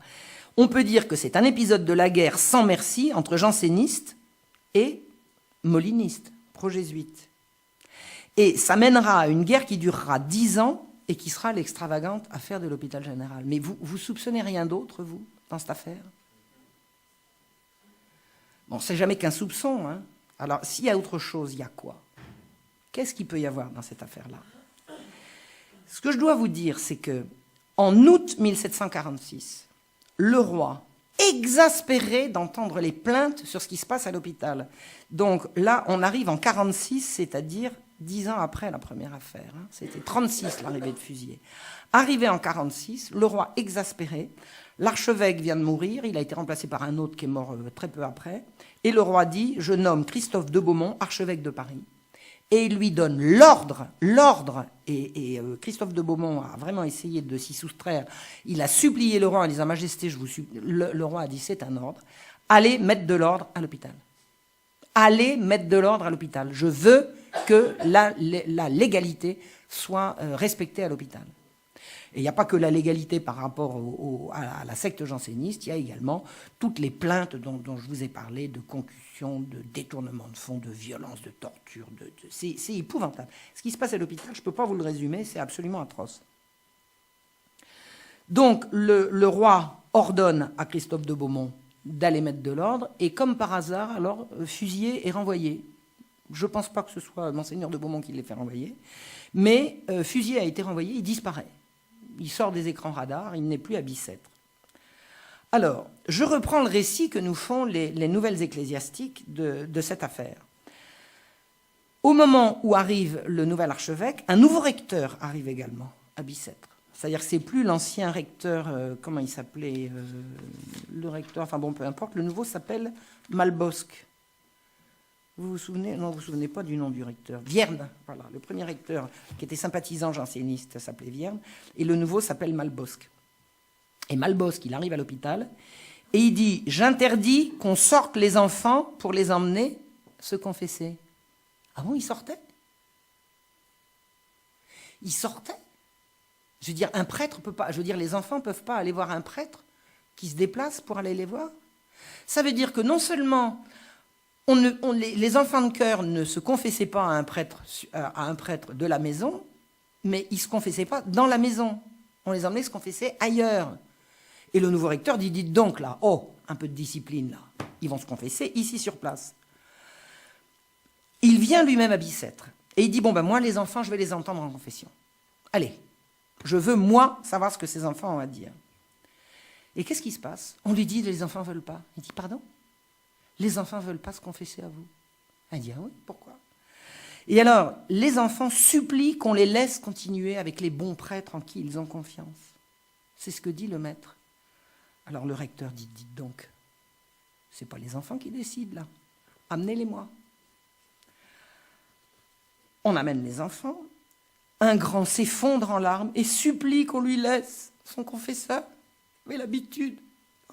on peut dire que c'est un épisode de la guerre sans merci entre jansénistes et molinistes, pro-jésuites. Et ça mènera à une guerre qui durera 10 ans et qui sera l'extravagante affaire de l'hôpital général. Mais vous soupçonnez rien d'autre, vous, dans cette affaire ? Bon, c'est jamais qu'un soupçon, hein. Alors, s'il y a autre chose, il y a quoi? Qu'est-ce qu'il peut y avoir dans cette affaire-là? Ce que je dois vous dire, c'est que en août 1746, le roi, exaspéré d'entendre les plaintes sur ce qui se passe à l'hôpital. Donc là, on arrive en 46, c'est-à-dire 10 ans après la première affaire. Hein. C'était 36 l'arrivée de Fusier. Arrivé en 46, le roi exaspéré, l'archevêque vient de mourir, il a été remplacé par un autre qui est mort très peu après, et le roi dit « Je nomme Christophe de Beaumont, archevêque de Paris ». Et il lui donne l'ordre, et Christophe de Beaumont a vraiment essayé de s'y soustraire. Il a supplié le roi en disant « Majesté, je vous supplie ». Le roi a dit « C'est un ordre, allez mettre de l'ordre à l'hôpital. Allez mettre de l'ordre à l'hôpital. Je veux que la légalité soit respectée à l'hôpital ». Et il n'y a pas que la légalité par rapport à la secte janséniste, il y a également toutes les plaintes dont je vous ai parlé, de concussion, de détournement de fonds, de violence, de torture. C'est épouvantable. Ce qui se passe à l'hôpital, je ne peux pas vous le résumer, c'est absolument atroce. Donc le roi ordonne à Christophe de Beaumont d'aller mettre de l'ordre, et comme par hasard, alors Fusier est renvoyé. Je ne pense pas que ce soit Monseigneur de Beaumont qui l'ait fait renvoyer, mais Fusier a été renvoyé, il disparaît. Il sort des écrans radars, il n'est plus à Bicêtre. Alors, je reprends le récit que nous font les nouvelles ecclésiastiques de cette affaire. Au moment où arrive le nouvel archevêque, un nouveau recteur arrive également à Bicêtre. C'est-à-dire que ce n'est plus l'ancien recteur, comment il s'appelait, le recteur, enfin bon, peu importe, le nouveau s'appelle Malbosc. Vous vous souvenez? Non, vous vous souvenez pas du nom du recteur. Vierne, voilà. Le premier recteur qui était sympathisant janséniste s'appelait Vierne, et le nouveau s'appelle Malbosc. Et Malbosc, il arrive à l'hôpital, et il dit « J'interdis qu'on sorte les enfants pour les emmener se confesser. » Ah bon, ils sortaient? Ils sortaient? Je veux dire, un prêtre peut pas... Je veux dire, les enfants ne peuvent pas aller voir un prêtre qui se déplace pour aller les voir? Ça veut dire que non seulement... les enfants de chœur ne se confessaient pas à un prêtre de la maison, mais ils ne se confessaient pas dans la maison. On les emmenait se confesser ailleurs. Et le nouveau recteur dit, dites donc là, oh, un peu de discipline là. Ils vont se confesser ici sur place. Il vient lui-même à Bicêtre. Et il dit, bon ben moi les enfants, je vais les entendre en confession. Allez, je veux moi savoir ce que ces enfants ont à dire. Et qu'est-ce qui se passe? On lui dit, les enfants ne veulent pas. Il dit, pardon? Les enfants ne veulent pas se confesser à vous. Elle dit, ah oui, pourquoi? Et alors, les enfants supplient qu'on les laisse continuer avec les bons prêtres en qui ils ont confiance. C'est ce que dit le maître. Alors le recteur dit, dites donc, ce n'est pas les enfants qui décident là. Amenez-les-moi. On amène les enfants. Un grand s'effondre en larmes et supplie qu'on lui laisse son confesseur. Mais l'habitude,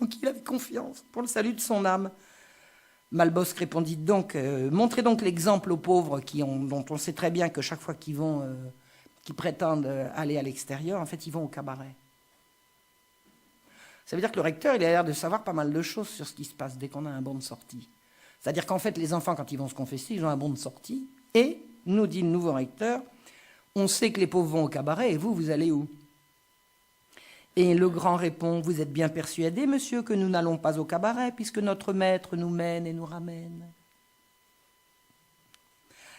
en qui il avait confiance pour le salut de son âme. Malbosc répondit donc, montrez donc l'exemple aux pauvres dont on sait très bien que chaque fois qu'ils prétendent aller à l'extérieur, en fait, ils vont au cabaret. Ça veut dire que le recteur, il a l'air de savoir pas mal de choses sur ce qui se passe dès qu'on a un bon de sortie. C'est-à-dire qu'en fait, les enfants, quand ils vont se confesser, ils ont un bon de sortie. Et, nous dit le nouveau recteur, on sait que les pauvres vont au cabaret, et vous allez où? Et le grand répond, vous êtes bien persuadé, monsieur, que nous n'allons pas au cabaret, puisque notre maître nous mène et nous ramène.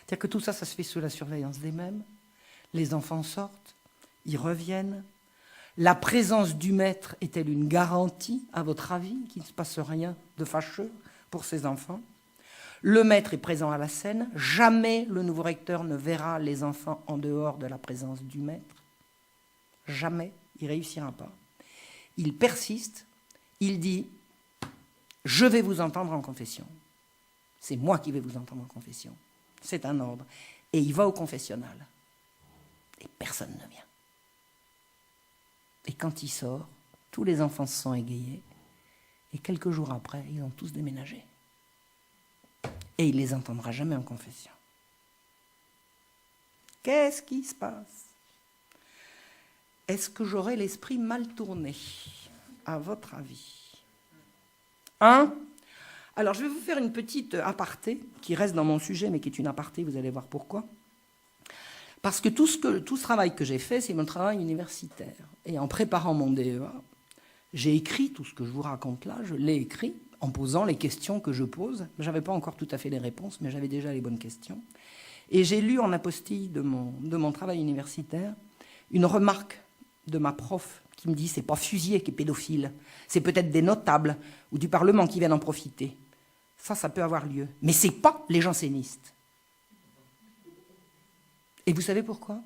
C'est-à-dire que tout ça, ça se fait sous la surveillance des mêmes. Les enfants sortent, ils reviennent. La présence du maître est-elle une garantie, à votre avis, qu'il ne se passe rien de fâcheux pour ces enfants? Le maître est présent à la scène. Jamais le nouveau recteur ne verra les enfants en dehors de la présence du maître. Jamais. Il ne réussira pas. Il persiste, il dit « Je vais vous entendre en confession. C'est moi qui vais vous entendre en confession. C'est un ordre. » Et il va au confessionnal. Et personne ne vient. Et quand il sort, tous les enfants se sont égayés. Et quelques jours après, ils ont tous déménagé. Et il ne les entendra jamais en confession. Qu'est-ce qui se passe? Est-ce que j'aurais l'esprit mal tourné, à votre avis? Alors, je vais vous faire une petite aparté, qui reste dans mon sujet, mais qui est une aparté, vous allez voir pourquoi. Parce que tout ce travail que j'ai fait, c'est mon travail universitaire. Et en préparant mon DEA, j'ai écrit tout ce que je vous raconte là, je l'ai écrit en posant les questions que je pose. Je n'avais pas encore tout à fait les réponses, mais j'avais déjà les bonnes questions. Et j'ai lu en apostille de mon travail universitaire une remarque de ma prof qui me dit « c'est pas Fusier qui est pédophile, c'est peut-être des notables ou du Parlement qui viennent en profiter. » Ça peut avoir lieu. Mais c'est pas les jansénistes. Et vous savez pourquoi?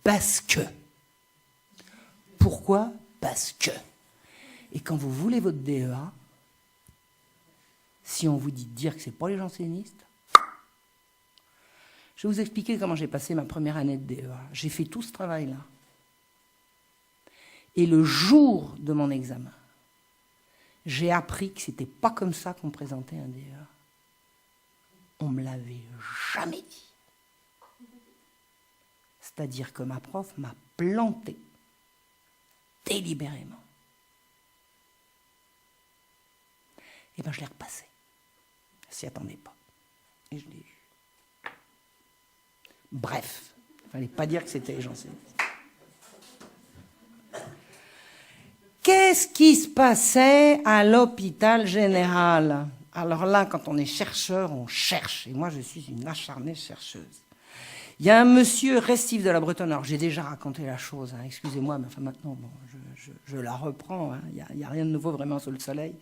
Parce que. Pourquoi? Parce que. Et quand vous voulez votre DEA, si on vous dit de dire que c'est pas les jansénistes, je vais vous expliquer comment j'ai passé ma première année de DEA. J'ai fait tout ce travail-là. Et le jour de mon examen, j'ai appris que c'était pas comme ça qu'on présentait un DEA. On me l'avait jamais dit. C'est-à-dire que ma prof m'a planté délibérément. Et bien je l'ai repassé. Je s'y attendais pas. Et je l'ai eu. Bref, il ne fallait pas dire que c'était les jansénistes. Qu'est-ce qui se passait à l'hôpital général? Alors là, quand on est chercheur, on cherche. Et moi, je suis une acharnée chercheuse. Il y a un monsieur restif de la Bretonne. Alors, j'ai déjà raconté la chose, hein, excusez-moi, mais enfin maintenant, bon, je la reprends. Hein, il n'y a rien de nouveau vraiment sous le soleil.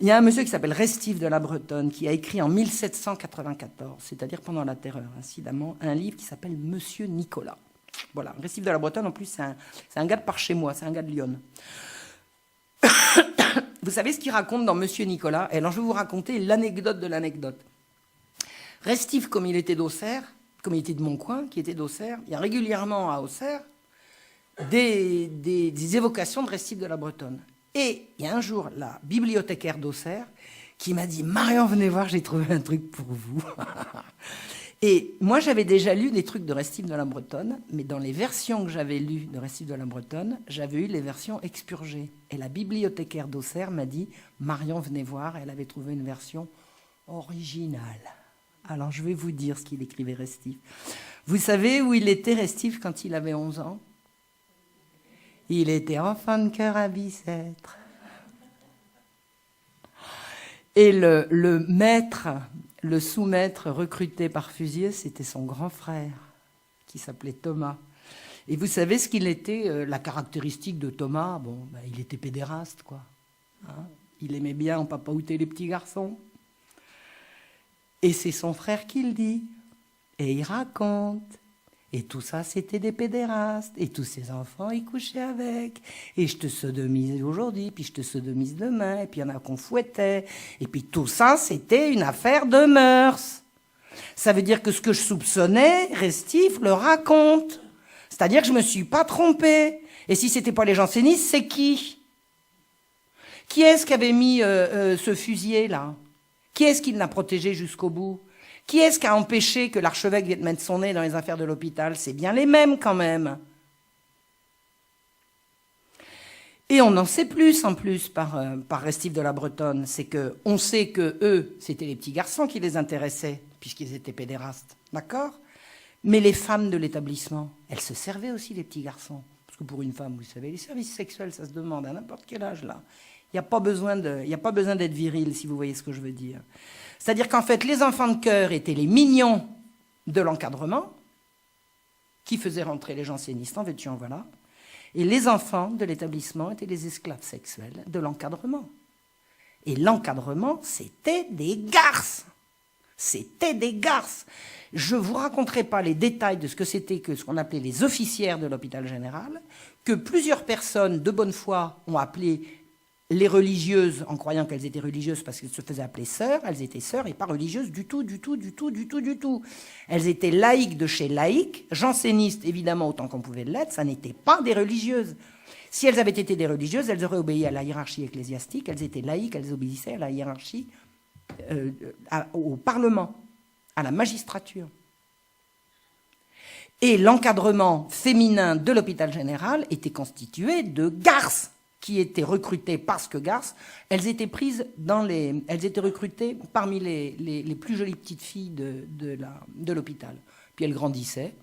Il y a un monsieur qui s'appelle Restif de la Bretonne, qui a écrit en 1794, c'est-à-dire pendant la Terreur, incidemment, un livre qui s'appelle Monsieur Nicolas. Voilà, Restif de la Bretonne, en plus, c'est un gars de par chez moi, c'est un gars de Lyon. Vous savez ce qu'il raconte dans Monsieur Nicolas? Et alors, je vais vous raconter l'anecdote de l'anecdote. Restif, comme il était d'Auxerre, comme il était de mon coin, qui était d'Auxerre, il y a régulièrement à Auxerre des évocations de Restif de la Bretonne. Et il y a un jour, la bibliothécaire d'Auxerre qui m'a dit « Marion, venez voir, j'ai trouvé un truc pour vous. » Et moi, j'avais déjà lu des trucs de Restif de la Bretonne, mais dans les versions que j'avais lues de Restif de la Bretonne, j'avais eu les versions expurgées. Et la bibliothécaire d'Auxerre m'a dit « Marion, venez voir, elle avait trouvé une version originale. » Alors, je vais vous dire ce qu'il écrivait, Restif. Vous savez où il était, Restif, quand il avait 11 ans? Il était enfant de chœur à Bicêtre. Et le maître, le sous-maître recruté par Fusier, c'était son grand frère, qui s'appelait Thomas. Et vous savez ce qu'il était, la caractéristique de Thomas? Bon, ben, il était pédéraste, quoi. Hein, il aimait bien en papaouter les petits garçons. Et c'est son frère qui le dit. Et il raconte. Et tout ça, c'était des pédérastes. Et tous ces enfants, ils couchaient avec. Et je te sodomise aujourd'hui, puis je te sodomise demain. Et puis il y en a qu'on fouettait. Et puis tout ça, c'était une affaire de mœurs. Ça veut dire que ce que je soupçonnais, Restif le raconte. C'est-à-dire que je ne me suis pas trompée. Et si ce n'était pas les jansénistes, c'est qui? Qui est-ce qui avait mis ce fusier-là? Qui est-ce qui l'a protégé jusqu'au bout? Qui est-ce qui a empêché que l'archevêque vienne mettre son nez dans les affaires de l'hôpital? C'est bien les mêmes quand même. Et on en sait plus en plus par Restif de la Bretonne. C'est qu'on sait que eux, c'était les petits garçons qui les intéressaient, puisqu'ils étaient pédérastes. D'accord? Mais les femmes de l'établissement, elles se servaient aussi des petits garçons. Parce que pour une femme, vous savez, les services sexuels, ça se demande à n'importe quel âge là. Il n'y a pas besoin d'être viril, si vous voyez ce que je veux dire. C'est-à-dire qu'en fait, les enfants de chœur étaient les mignons de l'encadrement, qui faisaient rentrer les jansénistes en veux-tu en voilà, et les enfants de l'établissement étaient les esclaves sexuels de l'encadrement. Et l'encadrement, c'était des garces. C'était des garces. Je ne vous raconterai pas les détails de ce que c'était que ce qu'on appelait les officières de l'hôpital général, que plusieurs personnes de bonne foi ont appelé les religieuses, en croyant qu'elles étaient religieuses parce qu'elles se faisaient appeler sœurs, elles étaient sœurs et pas religieuses du tout, du tout, du tout, du tout, du tout. Elles étaient laïques de chez laïques, jansénistes évidemment autant qu'on pouvait l'être, ça n'était pas des religieuses. Si elles avaient été des religieuses, elles auraient obéi à la hiérarchie ecclésiastique, elles étaient laïques, elles obéissaient à la hiérarchie, au Parlement, à la magistrature. Et l'encadrement féminin de l'hôpital général était constitué de garces qui étaient recrutées parce que garces, elles étaient recrutées parmi les plus jolies petites filles de l'hôpital. Puis elles grandissaient,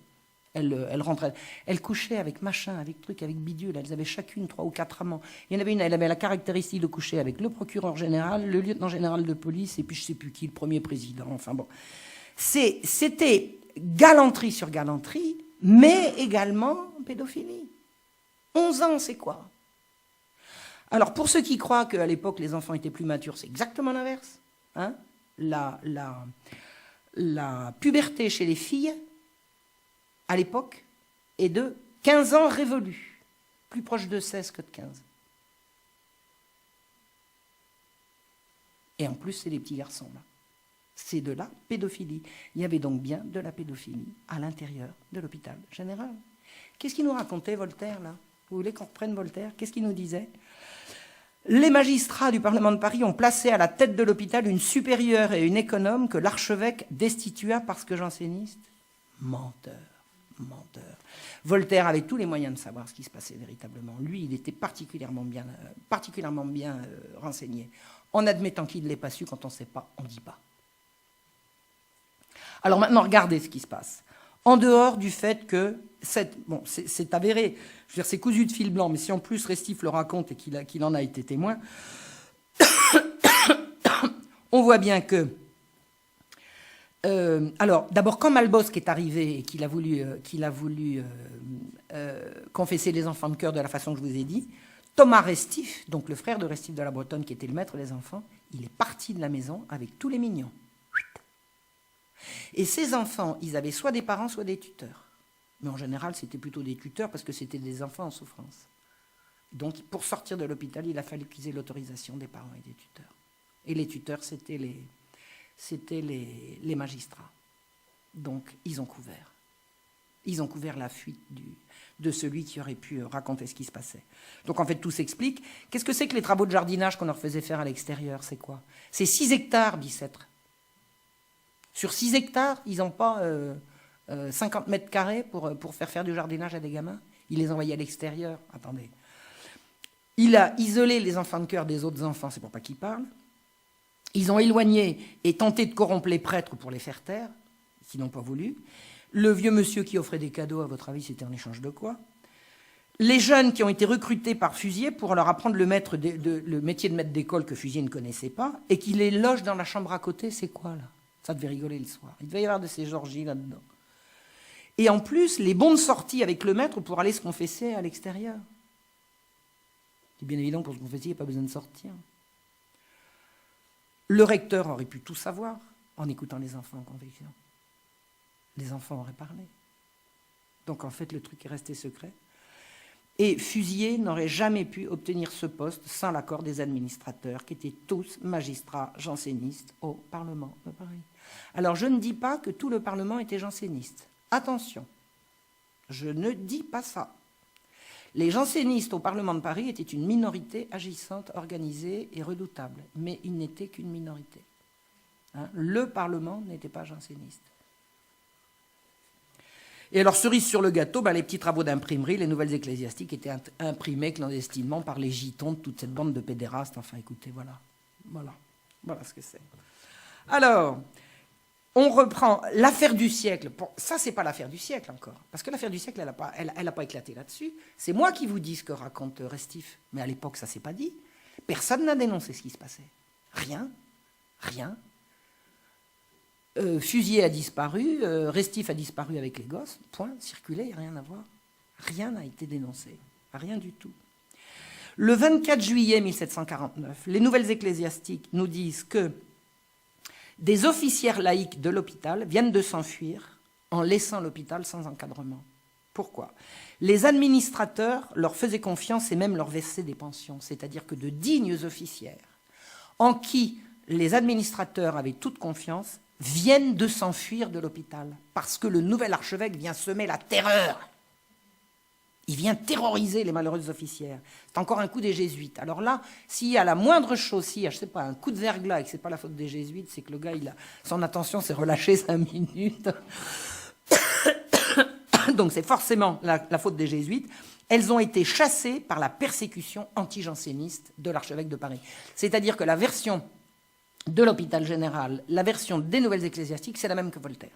Elle rentrait, elle couchait avec machin, avec truc, avec bidule. Elles avaient chacune 3 ou 4 amants. Il y en avait une, elle avait la caractéristique de coucher avec le procureur général, le lieutenant général de police, et puis je sais plus qui, le premier président. Enfin bon. C'était galanterie sur galanterie, mais également pédophilie. 11 ans, c'est quoi? Alors, pour ceux qui croient qu'à l'époque, les enfants étaient plus matures, c'est exactement l'inverse. Hein? La puberté chez les filles, à l'époque, est de 15 ans révolus, plus proche de 16 que de 15. Et en plus, c'est les petits garçons, là. C'est de la pédophilie. Il y avait donc bien de la pédophilie à l'intérieur de l'hôpital général. Qu'est-ce qu'il nous racontait, Voltaire, là? Vous voulez qu'on reprenne Voltaire? Qu'est-ce qu'il nous disait? Les magistrats du Parlement de Paris ont placé à la tête de l'hôpital une supérieure et une économe que l'archevêque destitua parce que janséniste. Menteur. Menteur. Voltaire avait tous les moyens de savoir ce qui se passait véritablement. Lui, il était particulièrement bien renseigné. En admettant qu'il ne l'ait pas su, quand on ne sait pas, on ne dit pas. Alors maintenant, regardez ce qui se passe. En dehors du fait que, c'est avéré, je veux dire, c'est cousu de fil blanc, mais si en plus Restif le raconte et qu'il en a été témoin, on voit bien que... alors, d'abord, quand Malbosc est arrivé et qu'il a voulu confesser les enfants de cœur de la façon que je vous ai dit, Thomas Restif, donc le frère de Restif de la Bretonne, qui était le maître des enfants, il est parti de la maison avec tous les mignons. Et ces enfants, ils avaient soit des parents, soit des tuteurs. Mais en général, c'était plutôt des tuteurs parce que c'était des enfants en souffrance. Donc, pour sortir de l'hôpital, il a fallu qu'ils aient l'autorisation des parents et des tuteurs. Et les tuteurs, c'était les magistrats. Donc, ils ont couvert. Ils ont couvert la fuite de celui qui aurait pu raconter ce qui se passait. Donc, en fait, tout s'explique. Qu'est-ce que c'est que les travaux de jardinage qu'on leur faisait faire à l'extérieur? C'est quoi? C'est 6 hectares, Bicêtre. Sur 6 hectares, ils n'ont pas 50 mètres carrés pour faire du jardinage à des gamins. Il les envoyait à l'extérieur. Attendez. Il a isolé les enfants de cœur des autres enfants, c'est pour pas qu'ils parlent. Ils ont éloigné et tenté de corrompre les prêtres pour les faire taire, qui n'ont pas voulu. Le vieux monsieur qui offrait des cadeaux, à votre avis, c'était en échange de quoi? Les jeunes qui ont été recrutés par Fusier pour leur apprendre le métier de maître d'école que Fusier ne connaissait pas, et qui les loge dans la chambre à côté, c'est quoi, là? Ça devait rigoler le soir. Il devait y avoir de ces orgies là-dedans. Et en plus, les bons de sortie avec le maître pour aller se confesser à l'extérieur. C'est bien évident, pour se confesser, il n'y a pas besoin de sortir. Le recteur aurait pu tout savoir en écoutant les enfants en confession. Les enfants auraient parlé. Donc en fait, le truc est resté secret. Et Fusier n'aurait jamais pu obtenir ce poste sans l'accord des administrateurs, qui étaient tous magistrats jansénistes au Parlement de Paris. Alors je ne dis pas que tout le Parlement était janséniste. Attention, je ne dis pas ça. Les jansénistes au Parlement de Paris étaient une minorité agissante, organisée et redoutable, mais ils n'étaient qu'une minorité. Hein, le Parlement n'était pas janséniste. Et alors, cerise sur le gâteau, les petits travaux d'imprimerie, les nouvelles ecclésiastiques étaient imprimés clandestinement par les gitons de toute cette bande de pédérastes. Enfin, écoutez, voilà ce que c'est. Alors, on reprend l'affaire du siècle. Ça, c'est pas l'affaire du siècle encore, parce que l'affaire du siècle, elle n'a pas éclaté là-dessus. C'est moi qui vous dis ce que raconte Restif, mais à l'époque, ça s'est pas dit. Personne n'a dénoncé ce qui se passait. Rien. Fusier a disparu, Restif a disparu avec les gosses, point, circulé, rien à voir. Rien n'a été dénoncé, rien du tout. Le 24 juillet 1749, les nouvelles ecclésiastiques nous disent que des officières laïques de l'hôpital viennent de s'enfuir en laissant l'hôpital sans encadrement. Pourquoi? Les administrateurs leur faisaient confiance et même leur versaient des pensions, c'est-à-dire que de dignes officières en qui les administrateurs avaient toute confiance viennent de s'enfuir de l'hôpital parce que le nouvel archevêque vient semer la terreur. Il vient terroriser les malheureuses officières. C'est encore un coup des jésuites. Alors là, s'il y a la moindre chose, s'il y a, je sais pas, un coup de verglas et que ce n'est pas la faute des jésuites, c'est que le gars, son attention s'est relâchée 5 minutes. Donc c'est forcément la faute des jésuites. Elles ont été chassées par la persécution anti-janséniste de l'archevêque de Paris. C'est-à-dire que la version de l'hôpital général, la version des nouvelles ecclésiastiques, c'est la même que Voltaire.